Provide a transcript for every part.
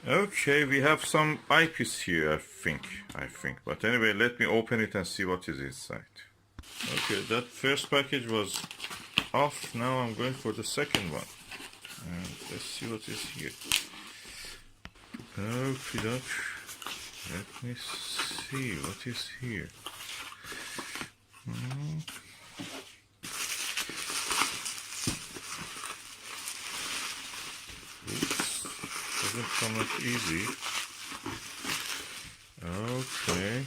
Okay, we have some eyepiece here, I think. But anyway, let me open it and see what is inside. Okay, that first package was off. Now I'm going for the second one. And let's see what is here. Okay, let me see what is here. Oops, doesn't come out easy. Okay,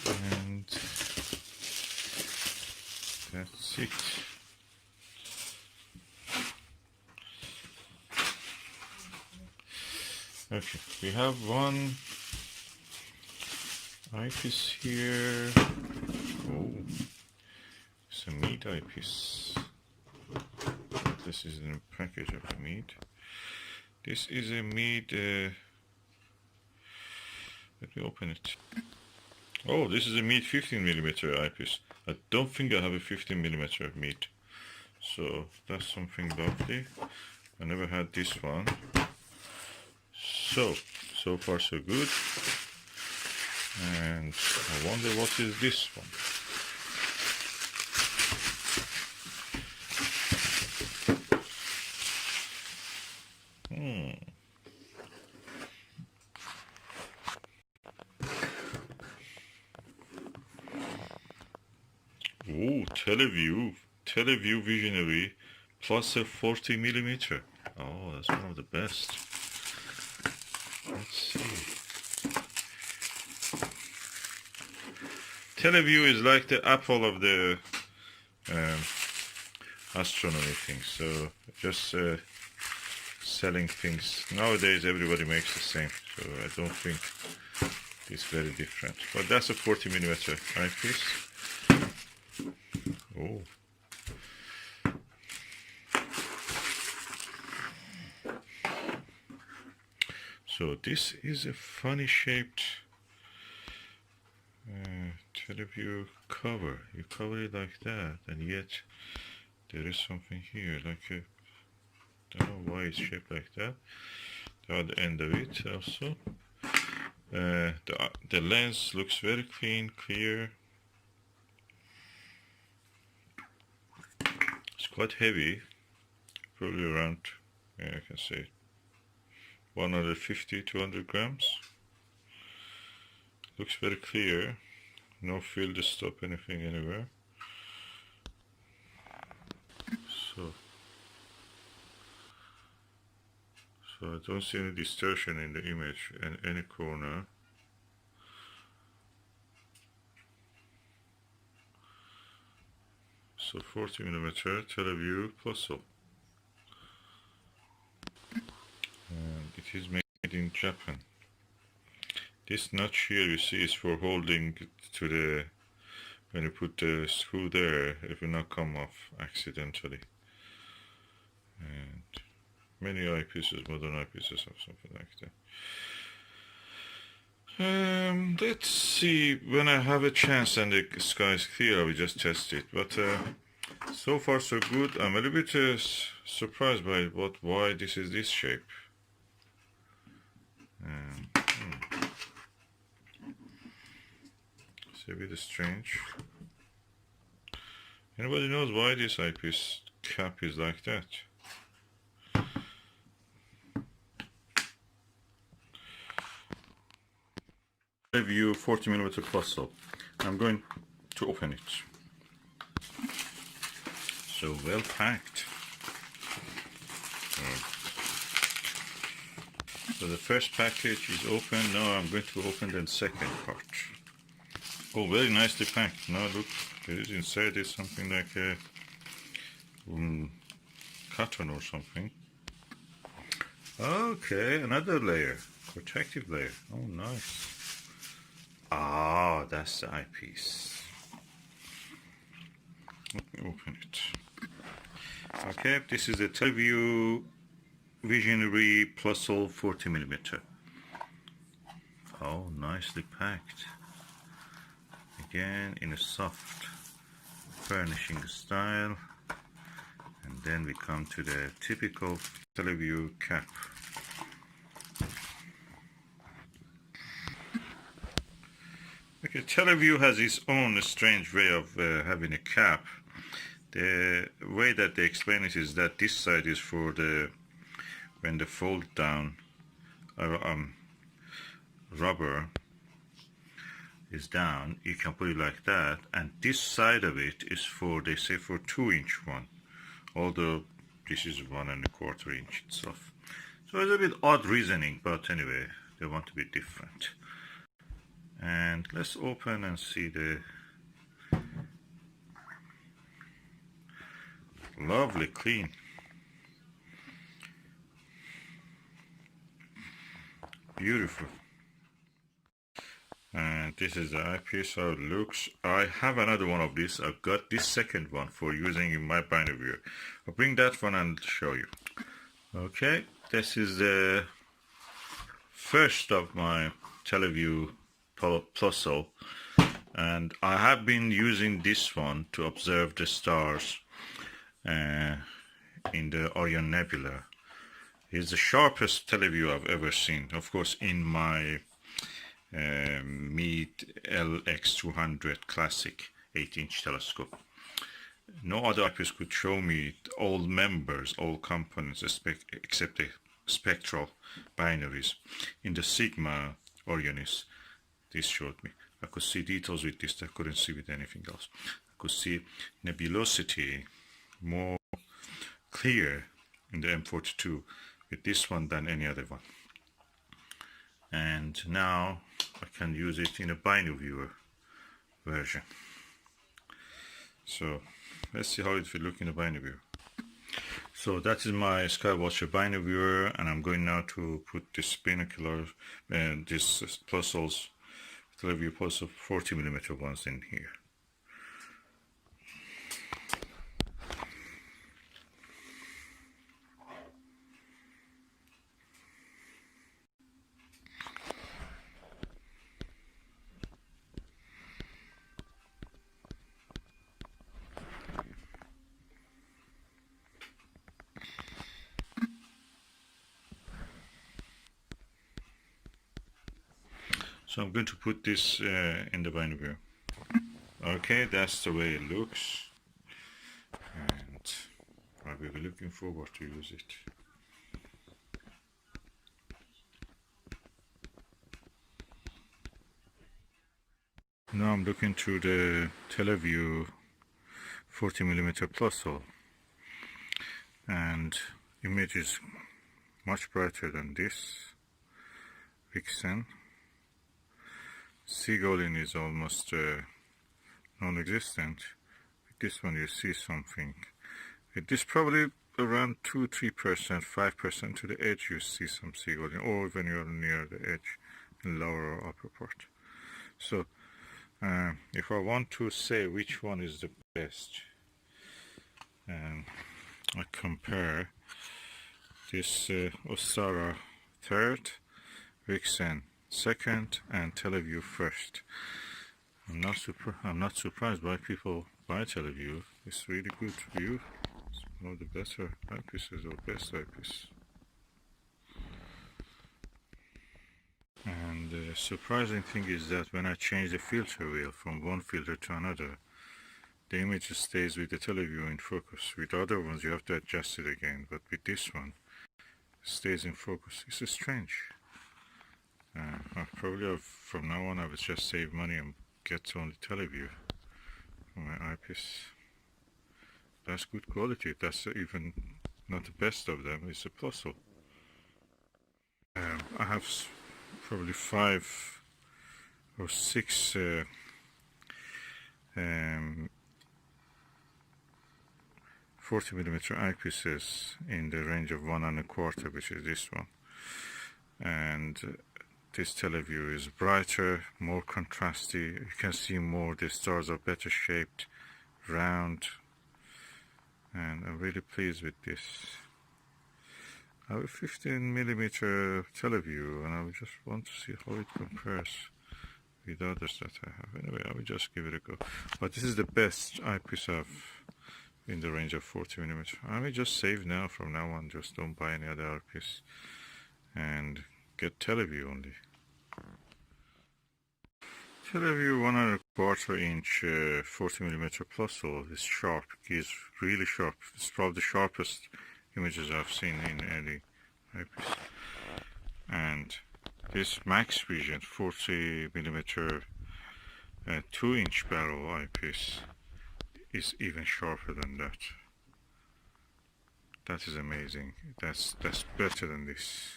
and that's it. Okay, we have one eyepiece here. Oh, it's a meat eyepiece. This is in a package of the meat. This is a meat. Let me open it. Oh, this is a meat 15mm eyepiece. I don't think I have a 15mm meat, so that's something lovely. I never had this one. So far so good. And I wonder what is this one. Oh, TeleVue Visionary Plossl 40mm. Oh, that's one of the best. Let's see. TeleVue is like the Apple of the astronomy thing. So just selling things. Nowadays everybody makes the same. So I don't think it's very different. But that's a 40mm eyepiece. Oh. So this is a funny shaped TeleVue cover. You cover it like that, and yet there is something here, like a, don't know why it's shaped like that. The other end of it also. The lens looks very clean, clear. It's quite heavy, probably around, I can say 150, 200 grams. Looks very clear, no field to stop anything anywhere. So I don't see any distortion in the image in any corner. So 40mm TeleVue Plossl. And it is made in Japan. This notch here you see is for holding to the, when you put the screw there, it will not come off accidentally. And many eyepieces, modern eyepieces have something like that. Let's see, when I have a chance and the sky is clear, I will just test it. But so far so good. I'm a little bit surprised by why this is this shape. It's a bit strange. Anybody knows why this eyepiece cap is like that? TeleVue 40mm Plossl. I'm going to open it. So well packed. So the first package is open. Now I'm going to open the second part. Oh, very nicely packed. Now look, there is inside is something like a cotton or something. Okay, another layer, protective layer. Oh, nice. Ah, that's the eyepiece. Let me open it. Okay, this is the TeleVue Visionary Plossl 40mm. Oh, nicely packed. Again in a soft furnishing style. And then we come to the typical TeleVue cap. TeleVue has its own strange way of having a cap. The way that they explain it is that this side is for the when the fold down rubber is down, you can put it like that, and this side of it is for, they say, for 2-inch one, although this is 1¼ inch itself. So it's a bit odd reasoning, but anyway, they want to be different. And let's open and see the lovely clean. Beautiful. And this is the eyepiece, how it looks. I have another one of this. I've got this second one for using in my binocular. I'll bring that one and show you. Okay, this is the first of my TeleVue Plossl, and I have been using this one to observe the stars in the Orion Nebula. It's the sharpest TeleVue I've ever seen. Of course, in my Meade LX200 classic 8-inch telescope. No other eyepiece could show me all members, all components, except the spectral binaries. In the Sigma Orionis, this showed me. I could see details with this that I couldn't see with anything else. I could see nebulosity more clear in the M42 with this one than any other one. And now I can use it in a binocular version. So let's see how it will look in a binocular. So that is my Skywatcher binocular, and I'm going now to put this binocular and this Plossls, TeleVue Plossl 40mm ones in here. So I'm going to put this in the binocular. Okay, that's the way it looks, and I will be looking forward to use it. Now I'm looking through the TeleVue 40mm Plossl, and image is much brighter than this. Vixen. Seagulling is almost non-existent. With this one you see something. With this probably around 2-3%, 5% to the edge you see some seagulling, or when you're near the edge in lower or upper part. So if I want to say which one is the best, I compare this Ostara third, Vixen second, and TeleVue first. I'm not surprised why people buy TeleVue. It's really good view. It's one of the better eyepieces, or best eyepiece. And the surprising thing is that when I change the filter wheel from one filter to another, the image stays with the TeleVue in focus. With other ones you have to adjust it again, but with this one it stays in focus. It's strange. Probably from now on I will just save money and get only TeleVue for my eyepiece. That's good quality. That's even not the best of them. It's a Plossl. I have probably 5 or 6 40mm eyepieces in the range of 1¼ which is this one, and this TeleVue is brighter, more contrasty. You can see more. The stars are better shaped, round, and I'm really pleased with this. I have a 15mm TeleVue, and I just want to see how it compares with others that I have. Anyway, I will just give it a go. But this is the best eyepiece I've in the range of 40mm. I will just save now. From now on, just don't buy any other eyepiece and get TeleVue only. TeleVue 1.25 inch 40mm Plossl is sharp. It's really sharp. It's probably the sharpest images I've seen in any eyepiece. And this Max Vision 40mm 2-inch barrel eyepiece is even sharper than that. That is amazing. That's better than this.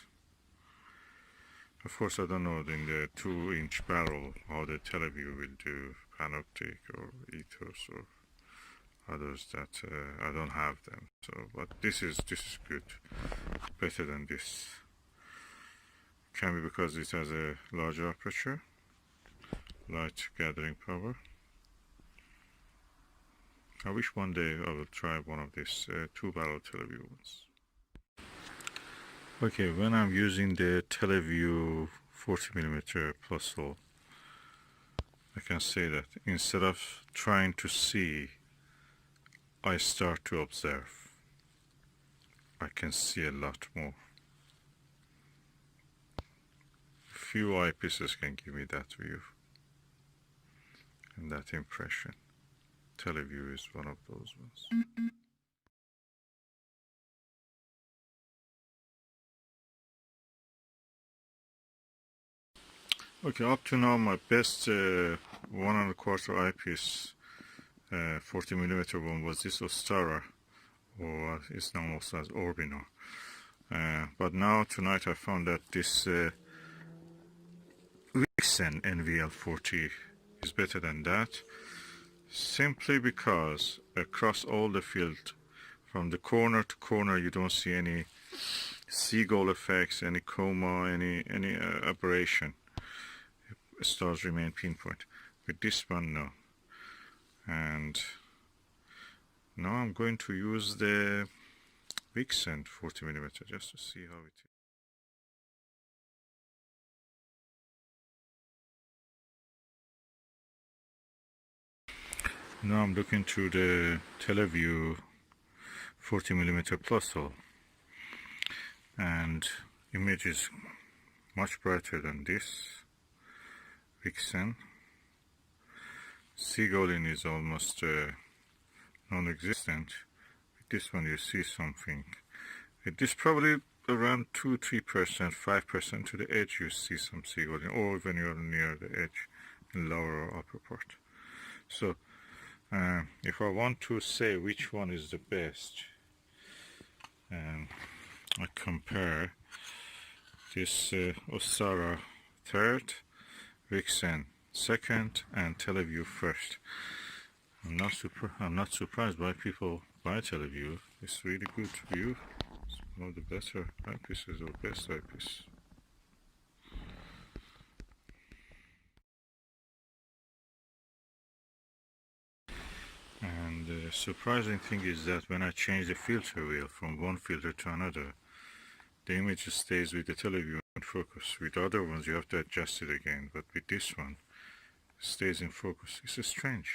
Of course, I don't know in the 2-inch barrel how the TeleVue will do panoptic or ethos or others that I don't have them. So, but this is good, better than this. Can be because it has a larger aperture, light gathering power. I wish one day I will try one of these 2-barrel TeleVue ones. Okay, when I'm using the TeleVue 40mm Plossl, I can say that instead of trying to see, I start to observe. I can see a lot more. Few eyepieces can give me that view and that impression. TeleVue is one of those ones. Okay, up to now my best 1.25 eyepiece 40mm one was this Ostara, or it's known also as Orbino. But now tonight I found that this Vixen NVL40 is better than that, simply because across all the field, from the corner to corner, you don't see any seagull effects, any coma, any aberration. Stars remain pinpoint. With this one, no. And now I'm going to use the Vixen 40mm just to see how it is. Now I'm looking through the TeleVue 40mm Plossl, and image is much brighter than this Vixen. Seagulling is almost non-existent. With this one you see something. With this probably around 2-3%, 5% to the edge you see some seagulling, or when you're near the edge in lower or upper part. So if I want to say which one is the best, I compare this Ostara third, Vixen second, and TeleVue first. I'm not surprised why people buy TeleVue. It's really good view. It's one of the better eyepieces or best eyepiece. And the surprising thing is that when I change the filter wheel from one filter to another, the image stays with the TeleVue in focus. With other ones you have to adjust it again, but with this one it stays in focus. It's strange.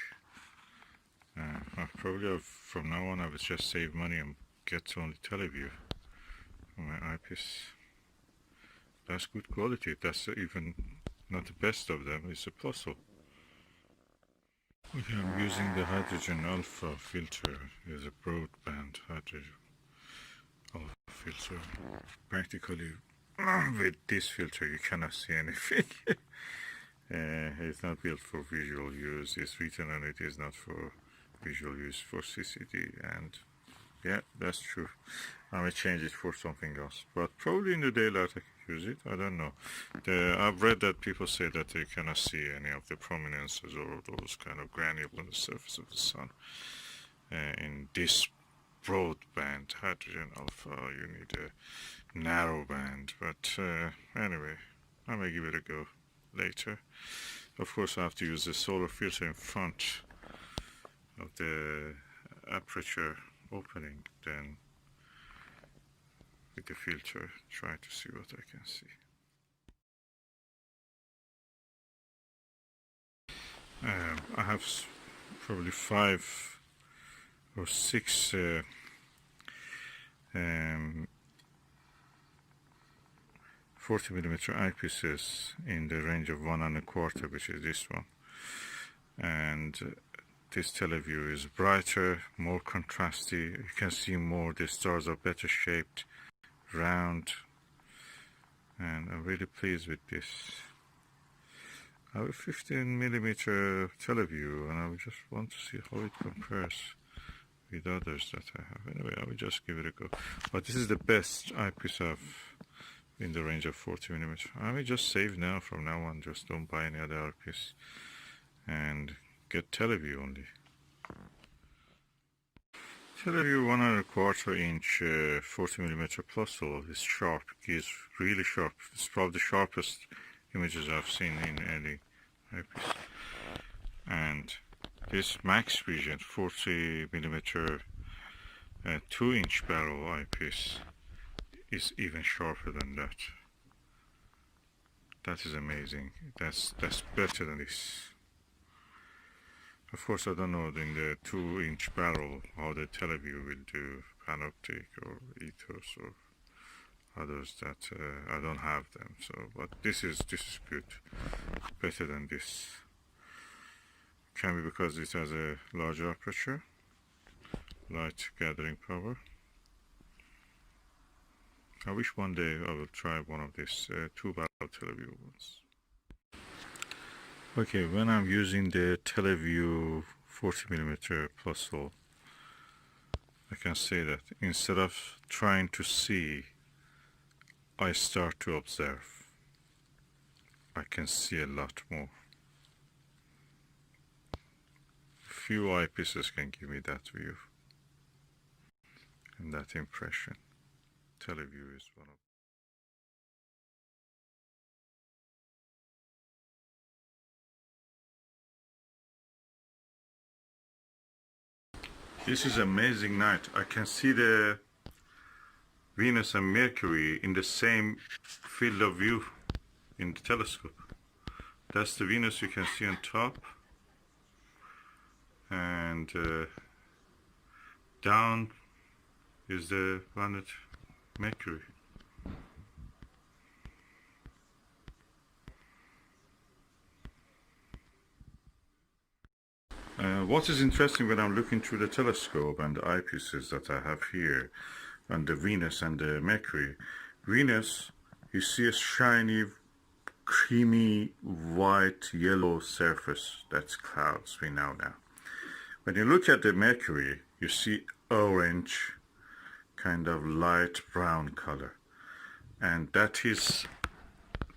Probably from now on I will just save money and get only TeleVue for my eyepiece. That's good quality. That's even not the best of them. It's a Plossl. Okay, I'm using the hydrogen alpha filter. It's a broadband hydrogen alpha filter. Practically with this filter you cannot see anything. It's not built for visual use. It's written on it is not for visual use, for CCD, and yeah, that's true. I may change it for something else, but probably in the daylight I can use it. I don't know. I've read that people say that they cannot see any of the prominences or those kind of granules on the surface of the sun. In this broadband hydrogen alpha you need a narrow band, but anyway, I may give it a go later. Of course I have to use the solar filter in front of the aperture opening, then with the filter try to see what I can see. I have probably 5 or 6 40 40mm eyepieces in the range of 1.25, which is this one. And this TeleVue is brighter, more contrasty. You can see more. The stars are better shaped, round, and I'm really pleased with this. I have a 15mm TeleVue, and I just want to see how it compares with others that I have. Anyway, I will just give it a go. But this is the best eyepiece I've in the range of 40mm. I will just save now from now on. Just don't buy any other eyepiece and get TeleVue only. TeleVue 1.25 inch 40mm Plossl is sharp. It is really sharp. It's probably the sharpest images I've seen in any eyepiece. And this Max Vision 40mm 2-inch barrel eyepiece is even sharper than that. That is amazing. That's better than this. Of course, I don't know in the 2-inch barrel how the TeleVue will do, Panoptic or Ethos or others that I don't have them. So, but this is good, better than this. Can be because it has a larger aperture, light gathering power. I wish one day I will try one of these 2-barrel TeleVue ones. Okay, when I'm using the TeleVue 40mm Plossl, I can say that instead of trying to see, I start to observe. I can see a lot more. Few eyepieces can give me that view and that impression. TeleVue is one of This is amazing night. I can see the Venus and Mercury in the same field of view in the telescope. That's the Venus you can see on top, and down is the planet Mercury. What is interesting when I'm looking through the telescope and the eyepieces that I have here, and the Venus and the Mercury. Venus, you see a shiny, creamy, white, yellow surface. That's clouds we know now. When you look at the Mercury, you see orange, kind of light brown color. And that is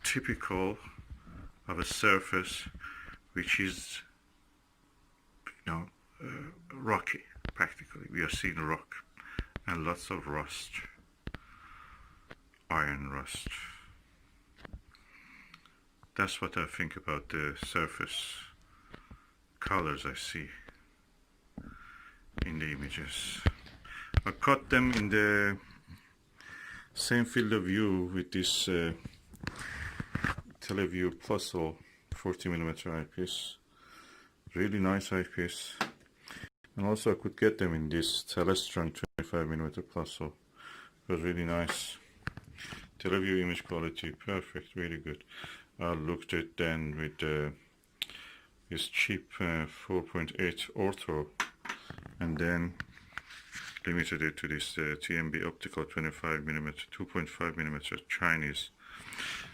typical of a surface which is rocky, practically. We are seeing rock and lots of rust, iron rust. That's what I think about the surface colors I see in the images. I cut them in the same field of view with this TeleVue Plossl 40mm eyepiece. Really nice eyepiece. And also I could get them in this Telestron 25mm Plossl. It was really nice. TeleVue image quality, perfect, really good. I looked at then with this cheap 4.8 ortho, and then limited it to this TMB optical 25mm, 2.5mm Chinese.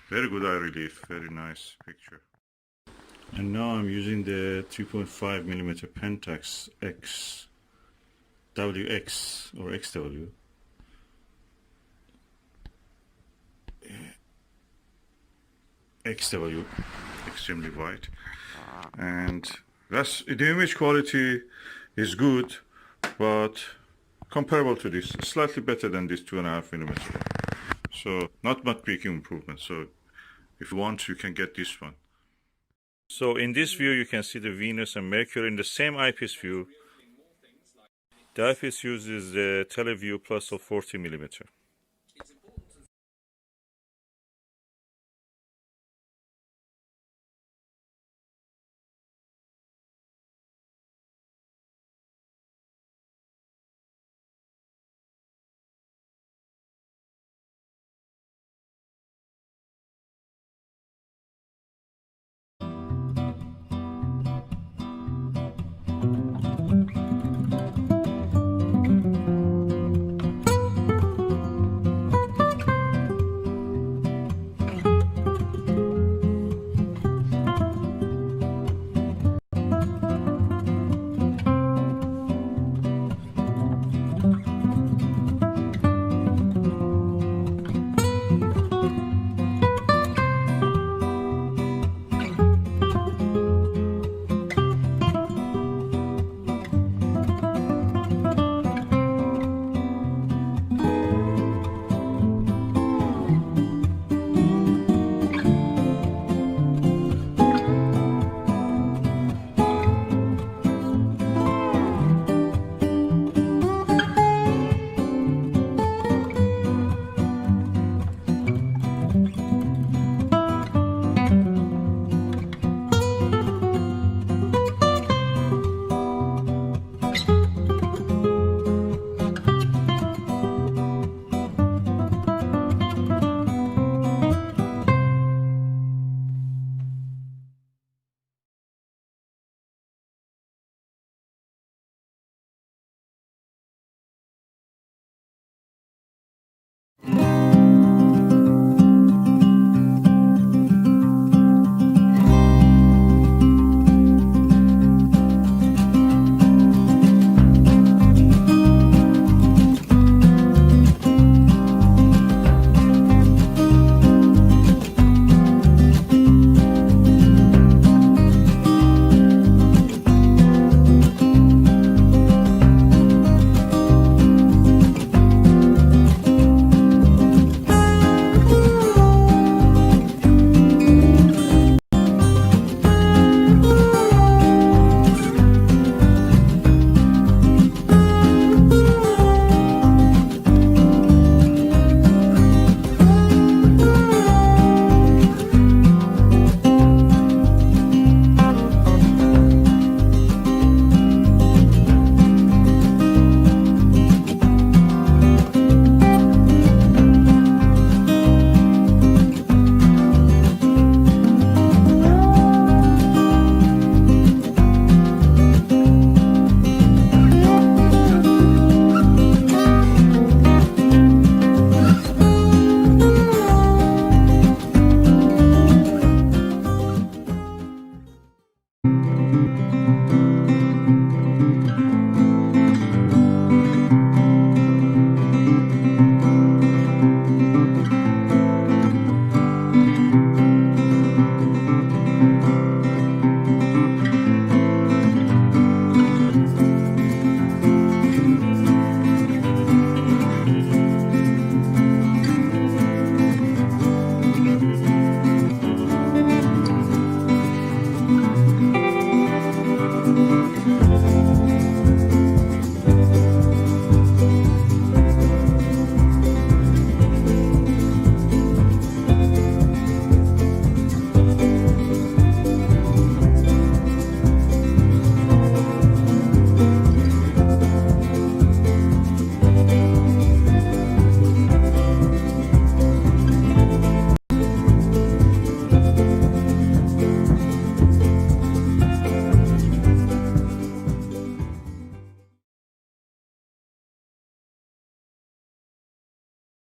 Very good eye relief, very nice picture. And now I'm using the 3.5mm Pentax WX or XW. XW, extremely wide, and that's the image quality is good, but comparable to this, slightly better than this 2.5mm. So not much big improvement. So if you want, you can get this one. So in this view, you can see the Venus and Mercury in the same eyepiece view. The eyepiece uses the TeleVue Plossl 40mm.